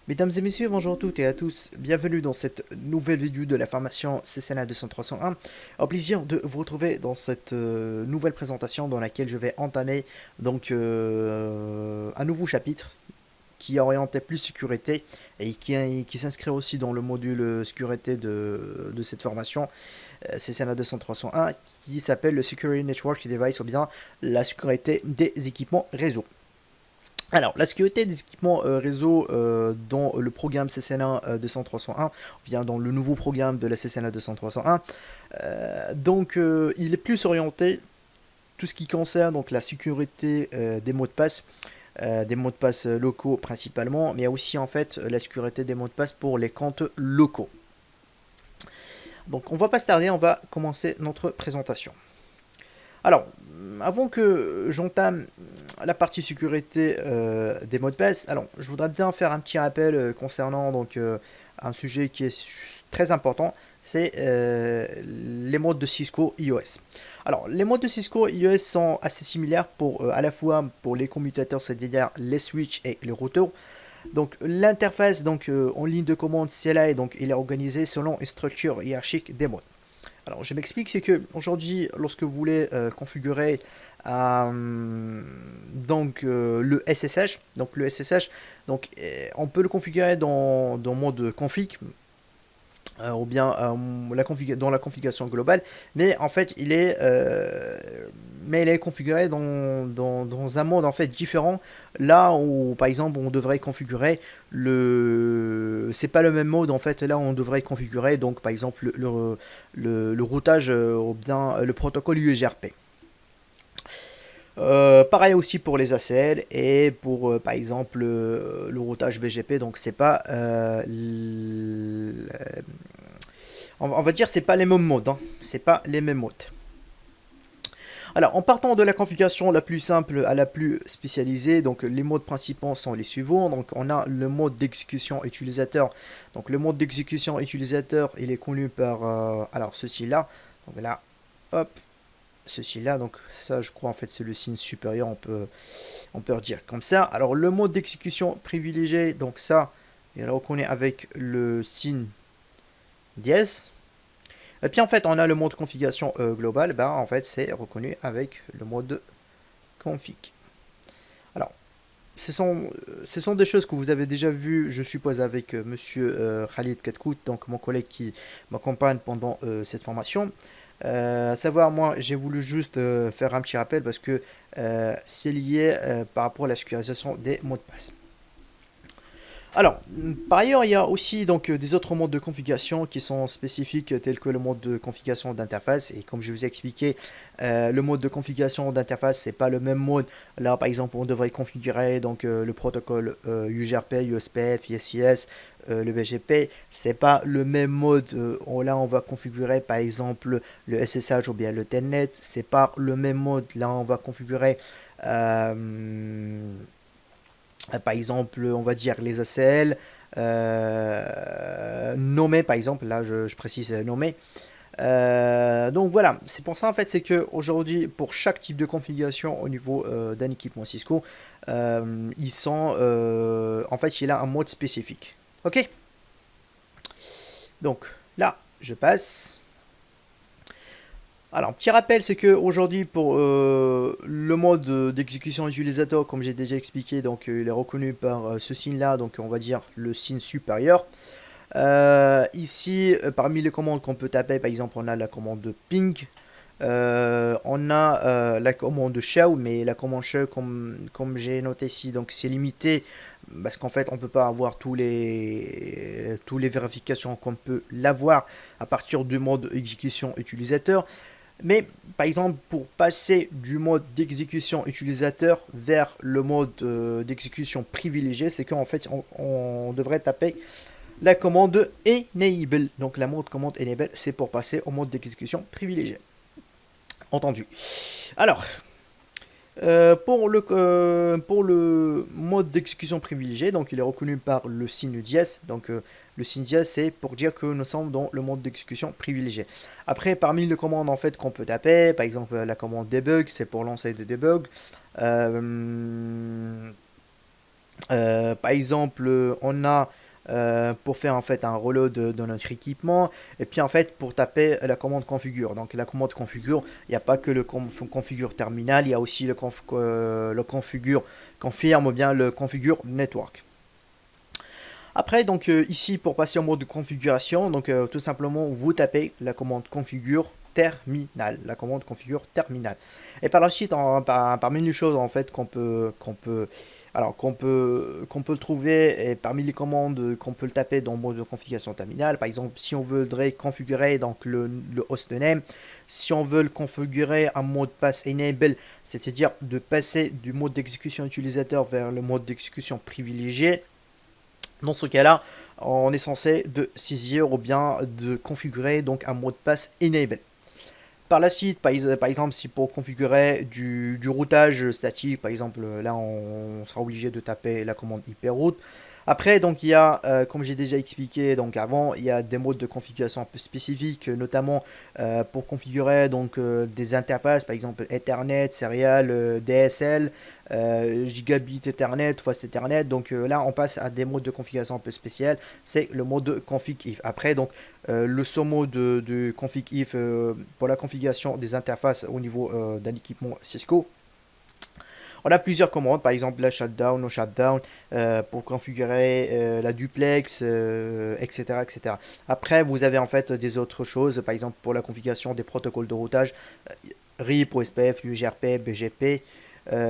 Mesdames et messieurs, bonjour à toutes et à tous, bienvenue dans cette nouvelle vidéo de la formation CCNA 200-301. Au plaisir de vous retrouver dans cette nouvelle présentation dans laquelle je vais entamer un nouveau chapitre qui est orienté plus sécurité et qui s'inscrit aussi dans le module sécurité de cette formation CCNA 200-301 qui s'appelle le Security Network Device ou bien la sécurité des équipements réseau. Alors, la sécurité des équipements réseau dans le programme CCNA 200-301, ou bien dans le nouveau programme de la CCNA 200-301, il est plus orienté tout ce qui concerne donc la sécurité des mots de passe locaux principalement, mais aussi en fait la sécurité des mots de passe pour les comptes locaux. Donc, on va pas se tarder, on va commencer notre présentation. Alors, avant que j'entame la partie sécurité des mots de passe, alors je voudrais bien faire un petit rappel concernant un sujet qui est très important, c'est les modes de Cisco iOS. Alors, les modes de Cisco iOS sont assez similaires pour à la fois pour les commutateurs, c'est-à-dire les switches et les routeurs. Donc, l'interface en ligne de commande CLI, donc il est organisé selon une structure hiérarchique des modes. Alors, je m'explique, c'est que aujourd'hui, lorsque vous voulez configurer le SSH, on peut le configurer dans mode config ou bien dans la configuration globale, mais en fait, il est configuré dans un mode en fait différent. Là où, par exemple, on devrait configurer c'est pas le même mode en fait. Là, on devrait configurer donc par exemple le routage ou bien le protocole UEGRP. Pareil aussi pour les ACL et pour par exemple le routage BGP. Donc c'est pas on va dire c'est pas les mêmes modes, hein. C'est pas les mêmes modes. Alors, en partant de la configuration la plus simple à la plus spécialisée, donc les modes principaux sont les suivants. Donc, on a le mode d'exécution utilisateur. Donc, le mode d'exécution utilisateur, il est connu par alors ceci là. Donc là, hop, ceci là. Donc ça, je crois en fait c'est le signe supérieur. On peut dire comme ça. Alors, le mode d'exécution privilégié, donc ça, il est reconnu avec le signe dièse. Et puis en fait, on a le mode configuration global, bah en fait, c'est reconnu avec le mode config. Alors, ce sont des choses que vous avez déjà vues, je suppose, avec monsieur Khalid Katkout, donc mon collègue qui m'accompagne pendant cette formation. À savoir, moi, j'ai voulu juste faire un petit rappel parce que c'est lié par rapport à la sécurisation des mots de passe. Alors, par ailleurs, il y a aussi des autres modes de configuration qui sont spécifiques, tels que le mode de configuration d'interface. Et comme je vous ai expliqué, le mode de configuration d'interface, c'est pas le même mode. Là, par exemple, on devrait configurer le protocole UGRP, USPF, ISIS, le BGP. C'est pas le même mode. Là, on va configurer par exemple le SSH ou bien le Telnet. C'est pas le même mode. Là, on va configurer par exemple, on va dire les ACL, nommés par exemple, là je précise nommés. Donc voilà, c'est pour ça en fait, c'est que aujourd'hui, pour chaque type de configuration au niveau d'un équipement Cisco, en fait, il a un mode spécifique. Ok. Donc là, je passe. Alors, petit rappel, c'est que aujourd'hui pour le mode d'exécution utilisateur, comme j'ai déjà expliqué, il est reconnu par ce signe-là, donc on va dire le signe supérieur. Ici, parmi les commandes qu'on peut taper, par exemple, on a la commande de ping, on a la commande de show, mais la commande show, comme j'ai noté ici, donc c'est limité parce qu'en fait, on peut pas avoir tous les vérifications qu'on peut l'avoir à partir du mode exécution utilisateur. Mais par exemple, pour passer du mode d'exécution utilisateur vers le mode d'exécution privilégié, c'est qu'en fait, on devrait taper la commande enable. Donc la commande enable, c'est pour passer au mode d'exécution privilégié. Entendu. Alors, pour le mode d'exécution privilégié, donc il est reconnu par le signe dièse. Le signe dièse, c'est pour dire que nous sommes dans le mode d'exécution privilégié. Après, parmi les commandes en fait qu'on peut taper, par exemple la commande debug, c'est pour lancer des debugs. Euh, Par exemple, on a pour faire en fait un reload de notre équipement et puis en fait pour taper la commande configure. Donc la commande configure, il n'y a pas que le configure terminal, il y a aussi le configure confirme ou bien le configure network. Après, donc ici pour passer au mode de configuration, donc tout simplement vous tapez la commande configure terminal, la commande configure terminal. Et par la suite, parmi les choses en fait qu'on peut trouver et parmi les commandes qu'on peut le taper dans le mode de configuration terminal, par exemple si on voudrait configurer donc le hostname, si on veut le configurer un mot de passe enable, c'est-à-dire de passer du mode d'exécution utilisateur vers le mode d'exécution privilégié. Dans ce cas-là, on est censé de saisir ou bien de configurer donc un mot de passe enable. Par la suite, par exemple, si pour configurer du routage statique, par exemple, là on sera obligé de taper la commande hyperroute. Après, donc il y a, comme j'ai déjà expliqué donc avant, il y a des modes de configuration un peu spécifiques, notamment pour configurer donc des interfaces, par exemple Ethernet, Serial, DSL, Gigabit Ethernet, Fast Ethernet. Donc là, on passe à des modes de configuration un peu spéciaux. C'est le mode config if. Après, donc le SOMO de config if pour la configuration des interfaces au niveau d'un équipement Cisco. On a plusieurs commandes, par exemple la shutdown, no shutdown, pour configurer la duplex, etc., etc. Après, vous avez en fait des autres choses, par exemple pour la configuration des protocoles de routage, RIP, OSPF, UGRP, BGP.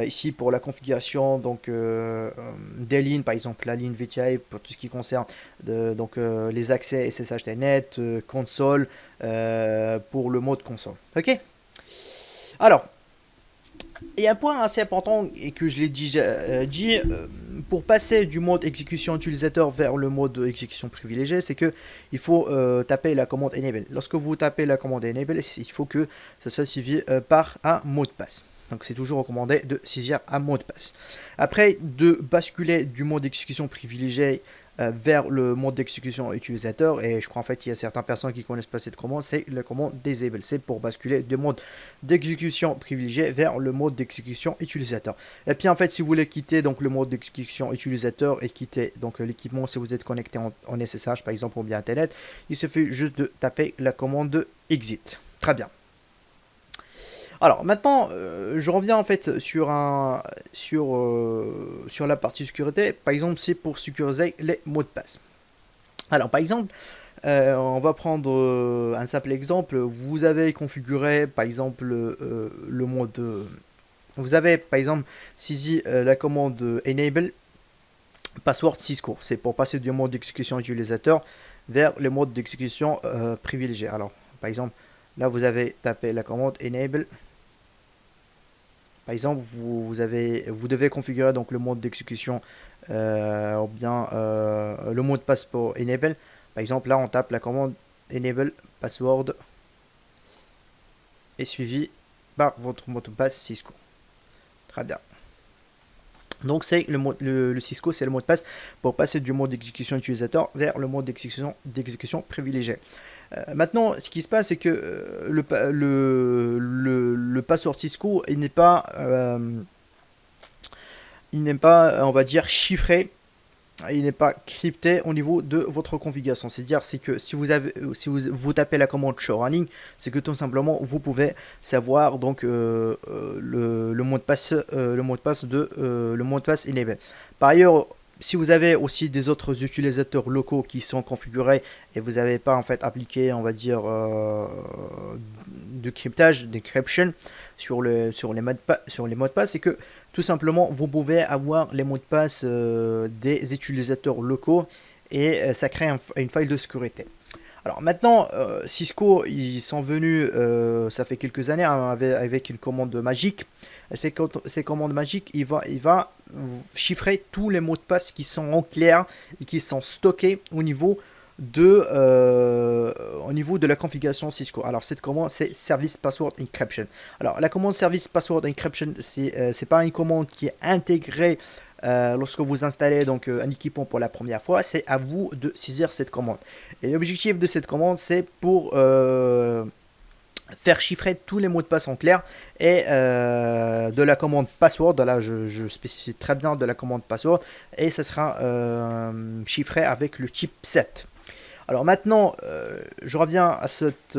Ici pour la configuration donc des lignes, par exemple la ligne VTI pour tout ce qui concerne donc les accès SSHTNet, console pour le mode console. Ok. Alors et un point assez important, et que je l'ai déjà dit, pour passer du mode exécution utilisateur vers le mode exécution privilégié, c'est que il faut taper la commande enable. Lorsque vous tapez la commande enable, il faut que ça soit suivi par un mot de passe. Donc c'est toujours recommandé de saisir un mot de passe. Après, de basculer du mode exécution privilégié vers le mode d'exécution utilisateur, et je crois en fait qu'il y a certaines personnes qui connaissent pas cette commande, c'est la commande disable, c'est pour basculer du mode d'exécution privilégié vers le mode d'exécution utilisateur. Et puis en fait si vous voulez quitter donc le mode d'exécution utilisateur et quitter donc l'équipement, si vous êtes connecté en SSH par exemple ou bien internet, il suffit juste de taper la commande exit. Très bien. Alors maintenant, je reviens en fait sur la partie sécurité. Par exemple, c'est pour sécuriser les mots de passe. Alors par exemple, on va prendre un simple exemple. Vous avez configuré par exemple le mode. Vous avez par exemple saisi la commande enable password Cisco. C'est pour passer du mode d'exécution utilisateur vers le mode d'exécution privilégié. Alors par exemple, là vous avez tapé la commande enable. Par exemple, vous devez configurer donc le mode d'exécution ou bien le mot de passe pour enable. Par exemple, là, on tape la commande enable password et suivi par votre mot de passe Cisco. Très bien. Donc c'est le Cisco, c'est le mot de passe pour passer du mode d'exécution utilisateur vers le mode d'exécution privilégié. Maintenant, ce qui se passe, c'est que le password Cisco, il n'est pas, on va dire, chiffré. Il n'est pas crypté au niveau de votre configuration. C'est-à-dire, c'est que si vous tapez la commande show running, c'est que tout simplement vous pouvez savoir donc le mot de passe, le mot de passe enable. Par ailleurs, si vous avez aussi des autres utilisateurs locaux qui sont configurés et vous n'avez pas en fait appliqué, on va dire, de cryptage, d'encryption sur les mots de passe, c'est que tout simplement vous pouvez avoir les mots de passe des utilisateurs locaux et ça crée une faille de sécurité. Alors maintenant, Cisco, ils sont venus, ça fait quelques années, hein, avec une commande magique. Ces commandes magiques, il va chiffrer tous les mots de passe qui sont en clair et qui sont stockés au niveau de la configuration Cisco. Alors cette commande, c'est Service Password Encryption. Alors la commande Service Password Encryption, c'est pas une commande qui est intégrée lorsque vous installez donc un équipement pour la première fois. C'est à vous de saisir cette commande. Et l'objectif de cette commande, c'est pour faire chiffrer tous les mots de passe en clair et de la commande password. Là, je spécifie très bien de la commande password et ça sera chiffré avec le type 7. Alors maintenant, je reviens à cette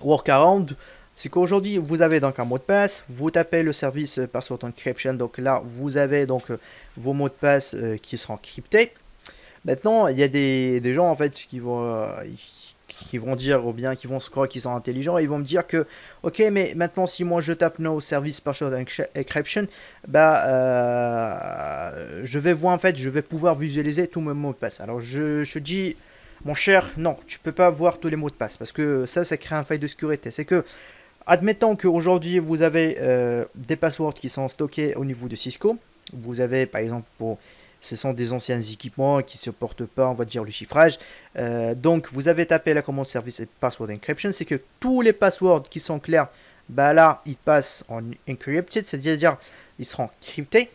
workaround. C'est qu'aujourd'hui, vous avez donc un mot de passe, vous tapez le service password encryption, donc là, vous avez donc vos mots de passe qui seront cryptés. Maintenant, il y a des gens en fait qui vont dire, ou bien qui vont se croire qu'ils sont intelligents, et ils vont me dire que, ok, mais maintenant si moi je tape no service password encryption, bah, je vais voir en fait, je vais pouvoir visualiser tous mes mots de passe. Alors je dis, mon cher, non, tu peux pas voir tous les mots de passe, parce que ça crée un faille de sécurité. C'est que, admettons qu'aujourd'hui vous avez des passwords qui sont stockés au niveau de Cisco, vous avez par exemple ce sont des anciens équipements qui ne supportent pas, on va dire, le chiffrage. Donc, vous avez tapé la commande service et password encryption. C'est que tous les passwords qui sont clairs, bah là, ils passent en encrypted, c'est-à-dire ils seront cryptés.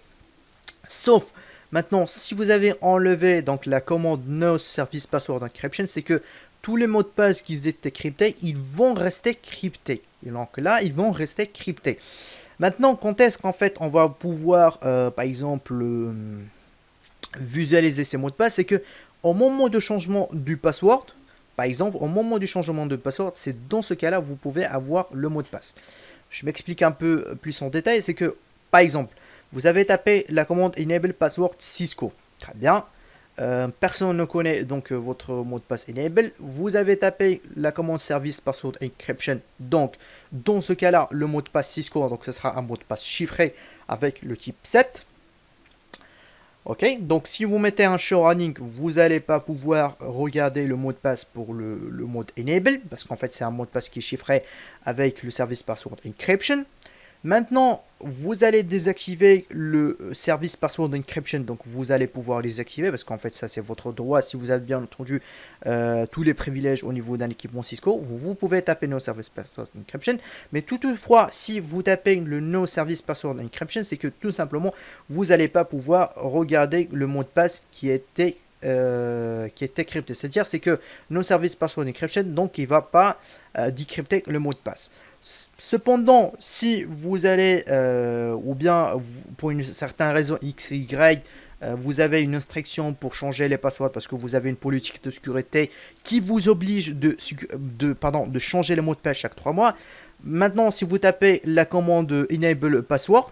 Sauf, maintenant, si vous avez enlevé donc la commande no service password encryption, c'est que tous les mots de passe qui étaient cryptés, ils vont rester cryptés. Et donc là, ils vont rester cryptés. Maintenant, quand est-ce qu'en fait on va pouvoir, par exemple, visualiser ces mots de passe, c'est que au moment de changement du password, par exemple, au moment du changement de password, c'est dans ce cas-là vous pouvez avoir le mot de passe. Je m'explique un peu plus en détail, c'est que, par exemple, vous avez tapé la commande enable password Cisco. Très bien. Personne ne connaît donc votre mot de passe enable. Vous avez tapé la commande service password encryption. Donc, dans ce cas-là, le mot de passe Cisco, donc ce sera un mot de passe chiffré avec le type 7. Ok, donc si vous mettez un show running, vous n'allez pas pouvoir regarder le mot de passe pour le mode enable, parce qu'en fait c'est un mot de passe qui est chiffré avec le service password encryption. Maintenant, vous allez désactiver le service password encryption, donc vous allez pouvoir les activer parce qu'en fait ça c'est votre droit si vous avez bien entendu tous les privilèges au niveau d'un équipement Cisco. Vous pouvez taper no service password encryption, mais toutefois si vous tapez le no service password encryption, c'est que tout simplement vous n'allez pas pouvoir regarder le mot de passe qui était crypté. C'est-à-dire c'est que no service password encryption, donc il va pas décrypter le mot de passe. Cependant, si vous allez, ou bien pour une certaine raison X, Y, vous avez une instruction pour changer les passwords parce que vous avez une politique de sécurité qui vous oblige de changer les mots de passe chaque 3 mois. Maintenant, si vous tapez la commande enable password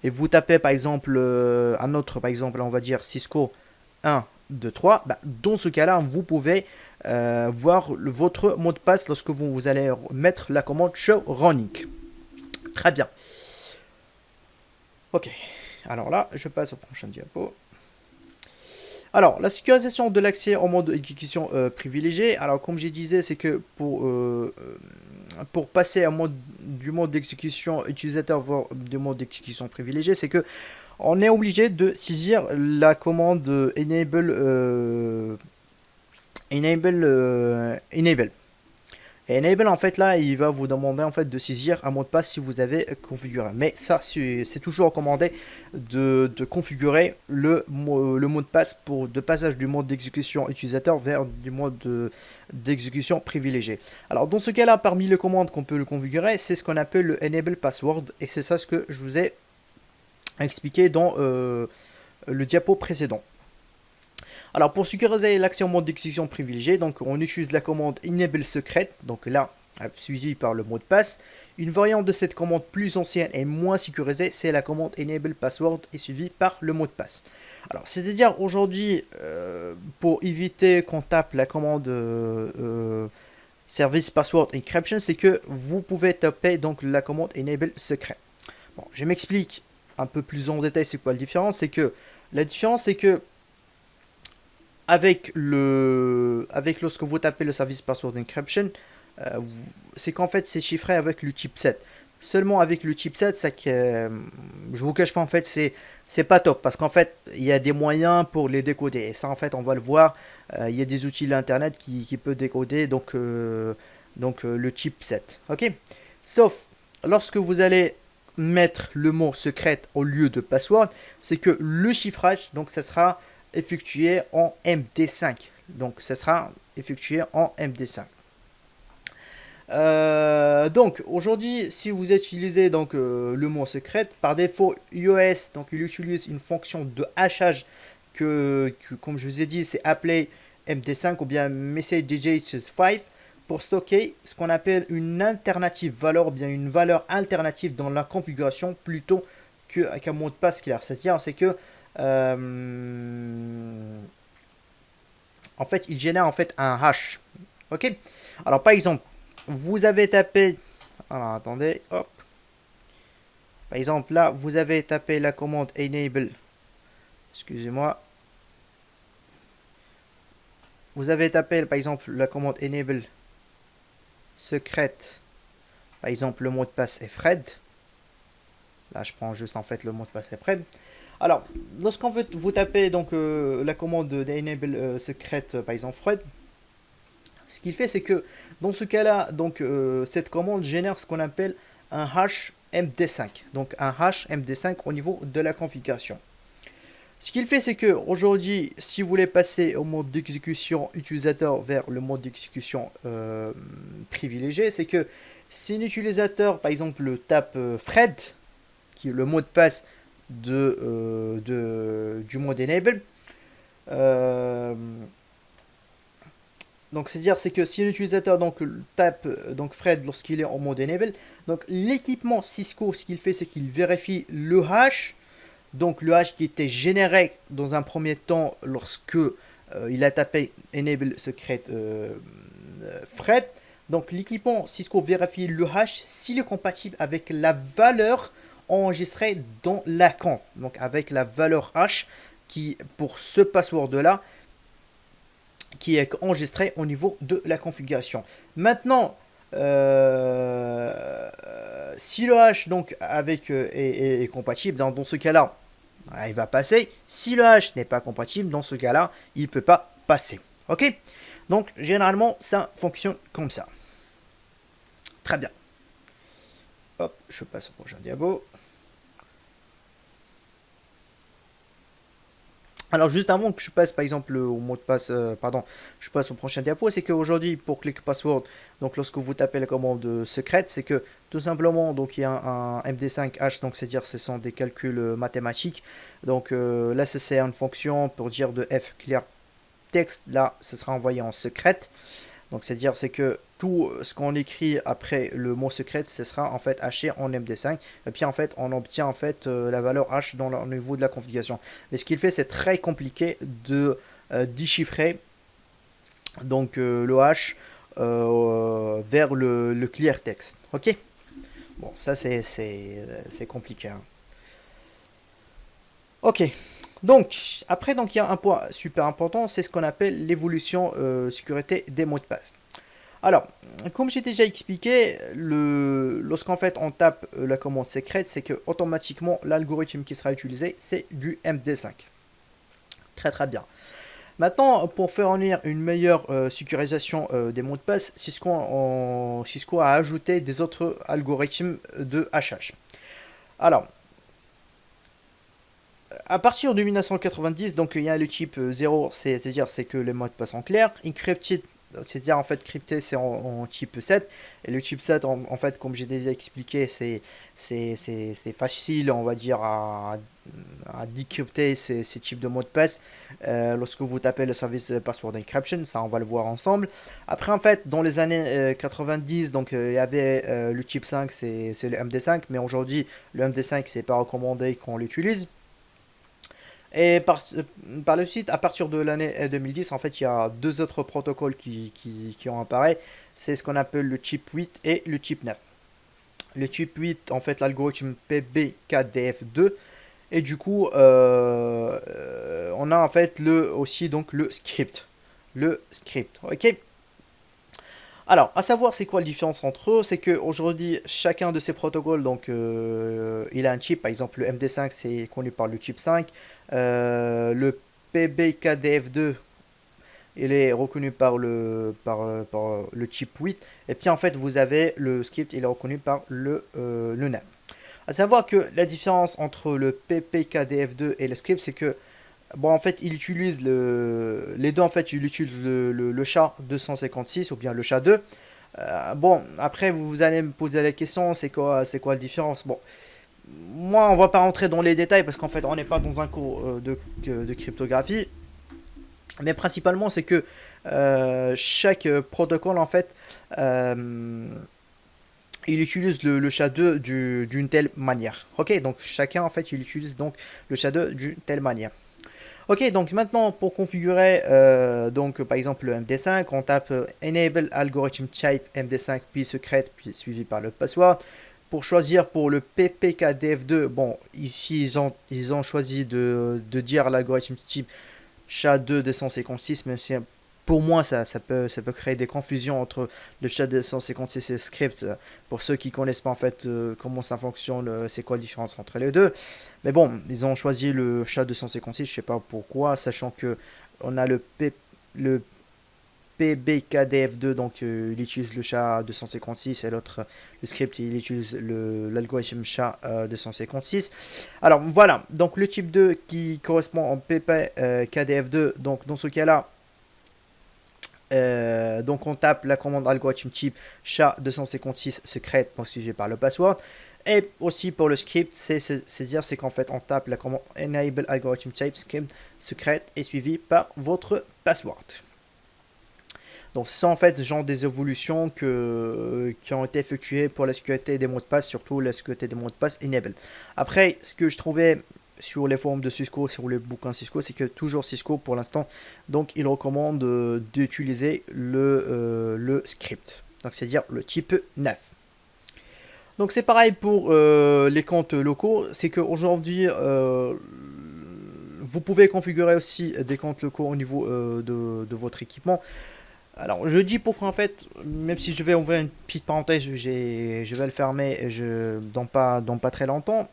et vous tapez par exemple un autre, par exemple, on va dire Cisco 1, 2, 3, bah, dans ce cas-là, vous pouvez voir votre mot de passe lorsque vous allez mettre la commande show running. Très bien. Ok. Alors là, je passe au prochain diapo. Alors, la sécurisation de l'accès au mode d'exécution privilégié. Alors, comme je disais, c'est que pour passer du mode d'exécution utilisateur vers du mode d'exécution privilégié, c'est que on est obligé de saisir la commande enable. Et enable en fait là il va vous demander en fait de saisir un mot de passe si vous avez configuré. Mais ça c'est toujours recommandé de configurer le mot de passe de passage du mode d'exécution utilisateur vers du mode d'exécution privilégié. Alors dans ce cas là, parmi les commandes qu'on peut le configurer, c'est ce qu'on appelle le enable password, et c'est ça ce que je vous ai expliqué dans le diapo précédent. Alors pour sécuriser l'accès au mode d'exécution privilégié, donc on utilise la commande enable secret, donc là suivi par le mot de passe. Une variante de cette commande plus ancienne et moins sécurisée, c'est la commande enable password et suivie par le mot de passe. Alors c'est-à-dire aujourd'hui, pour éviter qu'on tape la commande service password encryption, c'est que vous pouvez taper donc la commande enable secret. Bon, je m'explique un peu plus en détail c'est quoi la différence. La différence c'est que avec lorsque vous tapez le service password encryption, c'est qu'en fait c'est chiffré avec le chipset. Seulement avec le chipset, ça que je vous cache pas en fait c'est pas top parce qu'en fait il y a des moyens pour les décoder et ça en fait on va le voir. Il y a des outils d'internet qui peut décoder donc le chipset. Ok. Sauf lorsque vous allez mettre le mot secret au lieu de password, c'est que le chiffrage donc ça sera effectué en MD5. Donc, ça sera effectué en MD5. Donc aujourd'hui, si vous utilisez donc le mot secret, par défaut iOS, donc il utilise une fonction de hachage comme je vous ai dit, c'est appelé MD5 ou bien Message Digits 5 pour stocker ce qu'on appelle une alternative valeur ou bien une valeur alternative dans la configuration plutôt qu'un mot de passe clair. C'est-à-dire c'est que en fait il génère en fait un hash. Ok. Alors par exemple vous avez tapé. Alors attendez, hop. Par exemple, là, vous avez tapé la commande enable. Excusez-moi. Vous avez tapé, par exemple, la commande enable secrète. Par exemple, le mot de passe est Fred. Là, je prends juste en fait le mot de passe est Fred. Alors, lorsqu'on veut vous tapez donc la commande d'enable secrète, par exemple Fred, ce qu'il fait, c'est que dans ce cas-là, donc cette commande génère ce qu'on appelle un hash MD5. Donc un hash MD5 au niveau de la configuration. Ce qu'il fait, c'est que aujourd'hui, si vous voulez passer au mode d'exécution utilisateur vers le mode d'exécution privilégié, c'est que si un utilisateur, par exemple, tape Fred, qui est le mot de passe du mode enable, donc c'est-à-dire c'est que si l'utilisateur donc tape donc Fred lorsqu'il est en mode enable, donc l'équipement Cisco ce qu'il fait c'est qu'il vérifie le hash, donc le hash qui était généré dans un premier temps lorsque il a tapé enable secret Fred. Donc l'équipement Cisco vérifie le hash s'il est compatible avec la valeur enregistrée dans la conf, donc avec la valeur hash qui pour ce password là qui est enregistré au niveau de la configuration. Maintenant, si le hash donc avec est compatible, dans ce cas-là, il va passer. Si le hash n'est pas compatible, dans ce cas-là, il ne peut pas passer. Ok. Donc généralement, ça fonctionne comme ça. Très bien. Hop, je passe au prochain diapo. Alors juste avant que je passe par exemple au mot de passe, pardon, je passe au prochain diapo, c'est qu'aujourd'hui pour click password, donc lorsque vous tapez la commande secrète, c'est que tout simplement donc il y a un MD5H, donc c'est-à-dire ce sont des calculs mathématiques. Donc là c'est une fonction pour dire de F clear text, là ce sera envoyé en secrète. Donc c'est-à-dire c'est que tout ce qu'on écrit après le mot secret, ce sera en fait haché en MD5. Et puis en fait on obtient en fait la valeur hash dans le niveau de la configuration. Mais ce qu'il fait c'est très compliqué de déchiffrer donc le hash vers le clear text. Ok. Bon ça c'est compliqué. Hein. Ok. Donc après donc il y a un point super important, c'est ce qu'on appelle l'évolution sécurité des mots de passe. Alors, comme j'ai déjà expliqué, lorsqu'en fait on tape la commande secrète, c'est que automatiquement l'algorithme qui sera utilisé, c'est du MD5. Très très bien. Maintenant, pour fournir une meilleure sécurisation des mots de passe, Cisco a ajouté des autres algorithmes de hachage. Alors, à partir de 1990, donc il y a le type 0, c'est-à-dire c'est que les mots de passe sont clairs, encrypted, c'est-à-dire en fait crypté c'est en type 7, et le type 7 en fait comme j'ai déjà expliqué c'est facile on va dire à décrypter ces types de mots de passe lorsque vous tapez le service password encryption, ça on va le voir ensemble. Après en fait dans les années 90 donc il y avait le type 5 c'est le MD5, mais aujourd'hui le MD5 c'est pas recommandé qu'on l'utilise. Et par la suite, à partir de l'année 2010, en fait, il y a deux autres protocoles qui ont apparu. C'est ce qu'on appelle le chip 8 et le chip 9. Le chip 8, en fait, l'algorithme PBKDF2. Et du coup, on a en fait aussi donc le script. Le script, ok. Alors, à savoir, c'est quoi la différence entre eux? C'est qu'aujourd'hui, chacun de ces protocoles, donc, il a un chip. Par exemple, le MD5, c'est connu par le chip 5. Le PBKDF2, il est reconnu par le chip 8. Et puis, en fait, vous avez le script, il est reconnu par le NAP. À savoir que la différence entre le PPKDF2 et le script, c'est que bon, en fait, il utilise les deux. En fait, il utilise le SHA-256 ou bien le SHA-2. Bon, après vous allez me poser la question, c'est quoi la différence? Bon, moi on va pas rentrer dans les détails parce qu'en fait on n'est pas dans un cours de cryptographie, mais principalement c'est que chaque protocole en fait euh, il utilise le SHA-2 d'une telle manière. Ok, donc chacun en fait il utilise donc le SHA-2 d'une telle manière. Ok, donc maintenant pour configurer donc par exemple le MD5, on tape Enable Algorithm Type MD5 puis secret puis suivi par le password. Pour choisir pour le PPKDF2, bon ici ils ont choisi de dire l'algorithme type SHA-2 256, même si pour moi ça peut créer des confusions entre le SHA-256 et le script. Pour ceux qui connaissent pas en fait comment ça fonctionne, c'est quoi la différence entre les deux. Mais bon, ils ont choisi le SHA-256, je sais pas pourquoi, sachant que on a le PBKDF2, donc il utilise le SHA-256 et l'autre, le script, il utilise l'algorithme SHA-256. Alors voilà, donc le type 2 qui correspond au PBKDF2, donc dans ce cas-là, donc on tape la commande algorithme type SHA-256 secret, donc suivi par le password. Et aussi pour le script, c'est qu'en fait on tape la commande enable algorithm type script secret et suivi par votre password. Donc ce sont en fait genre des évolutions qui ont été effectuées pour la sécurité des mots de passe, surtout la sécurité des mots de passe enable. Après, ce que je trouvais sur les forums de Cisco, sur les bouquins Cisco, c'est que toujours Cisco pour l'instant, donc il recommande d'utiliser le script, donc c'est-à-dire le type 9. Donc c'est pareil pour les comptes locaux, c'est qu'aujourd'hui vous pouvez configurer aussi des comptes locaux au niveau de votre équipement. Alors, je dis pourquoi en fait, même si je vais ouvrir une petite parenthèse, je vais le fermer dans pas très longtemps.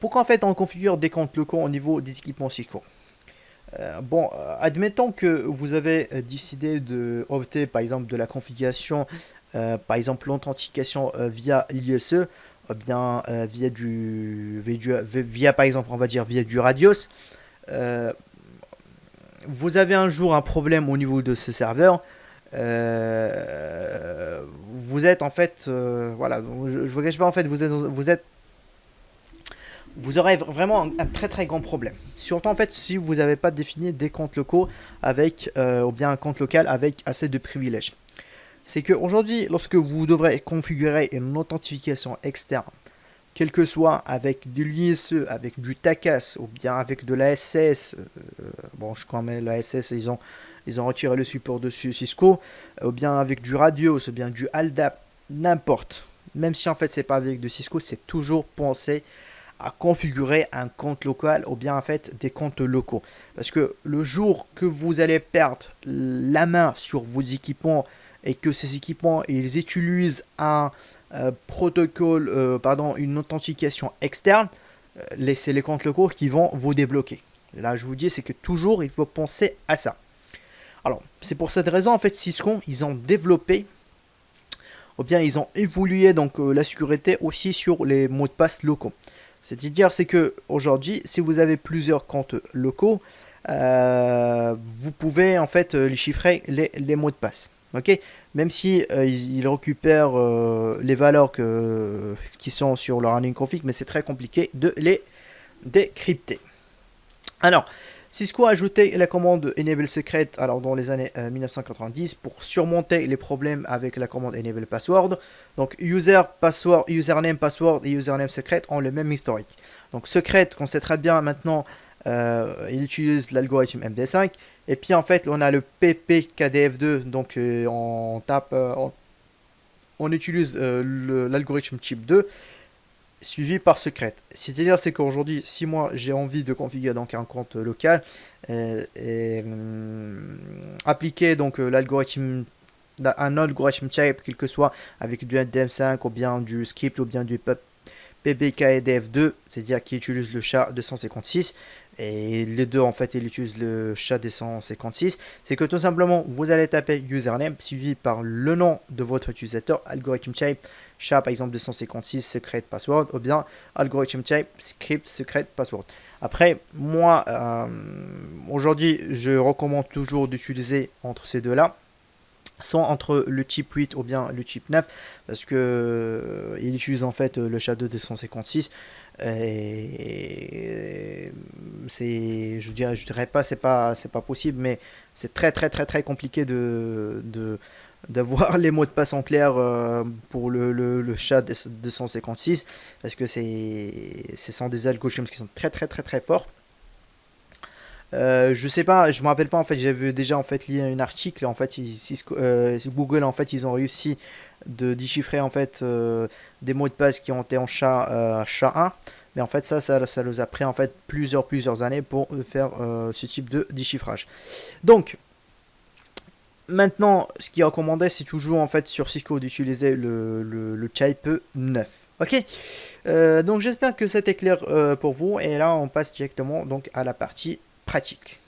Pourquoi en fait on configure des comptes locaux au niveau des équipements Cisco? Bon, admettons que vous avez décidé de opter par exemple de la configuration, par exemple l'authentification via l'ISE, bien via par exemple on va dire via du Radios. Euh, Vous avez un jour un problème au niveau de ce serveur, vous êtes en fait, voilà, je vous cache pas en fait, vous aurez vraiment un très très grand problème. Surtout en fait si vous n'avez pas défini des comptes locaux avec, ou bien un compte local avec assez de privilèges. C'est qu'aujourd'hui, lorsque vous devrez configurer une authentification externe, quel que soit avec de l'ISE, avec du TACAS ou bien avec de l'ASS, bon je crois mais l'ASS ils ont retiré le support dessus Cisco, ou bien avec du Radios, ou bien du ALDAP, n'importe. Même si en fait c'est pas avec de Cisco, c'est toujours pensé à configurer un compte local ou bien en fait des comptes locaux. Parce que le jour que vous allez perdre la main sur vos équipements et que ces équipements ils utilisent un protocole, pardon, une authentification externe, c'est les comptes locaux qui vont vous débloquer. Là, je vous dis, c'est que toujours il faut penser à ça. Alors, c'est pour cette raison en fait Cisco ils ont développé ou bien ils ont évolué donc la sécurité aussi sur les mots de passe locaux. C'est-à-dire c'est que aujourd'hui, si vous avez plusieurs comptes locaux, vous pouvez en fait les chiffrer les mots de passe. Ok, même si ils récupèrent les valeurs qui sont sur leur running config, mais c'est très compliqué de les décrypter. Alors, Cisco a ajouté la commande Enable Secret alors dans les années 1990 pour surmonter les problèmes avec la commande Enable Password. Donc username password et username secret ont le même historique. Donc secret, on sait très bien maintenant, il utilise l'algorithme MD5. Et puis en fait, on a le PPKDF2, donc on utilise l'algorithme type 2 suivi par secret. C'est-à-dire c'est qu'aujourd'hui, si moi j'ai envie de configurer donc un compte local appliquer donc l'algorithme un algorithme type quel que soit avec du NDM5 ou bien du script ou bien du PBKDF2, c'est-à-dire qui utilise le SHA-256 et les deux en fait ils utilisent le SHA-256, c'est que tout simplement vous allez taper username suivi par le nom de votre utilisateur, algorithme type SHA par exemple 256 secret password ou bien algorithme type script secret password. Après moi aujourd'hui je recommande toujours d'utiliser entre ces deux là soit entre le chip 8 ou bien le chip 9, parce que il utilise en fait le SHA-256. Et je dirais pas, c'est pas possible, mais c'est très compliqué d'avoir les mots de passe en clair pour le SHA-256, parce que ce sont des algorithmes qui sont très forts. Je sais pas, je me rappelle pas en fait, j'avais déjà en fait lié un article en fait, Google en fait ils ont réussi de déchiffrer en fait des mots de passe qui ont été en SHA-1, mais en fait ça nous a pris en fait plusieurs années pour faire ce type de déchiffrage. Donc maintenant, ce qui est recommandé, c'est toujours en fait sur Cisco d'utiliser le type 9. Ok. Donc j'espère que c'était clair pour vous, et là on passe directement donc à la partie pratique.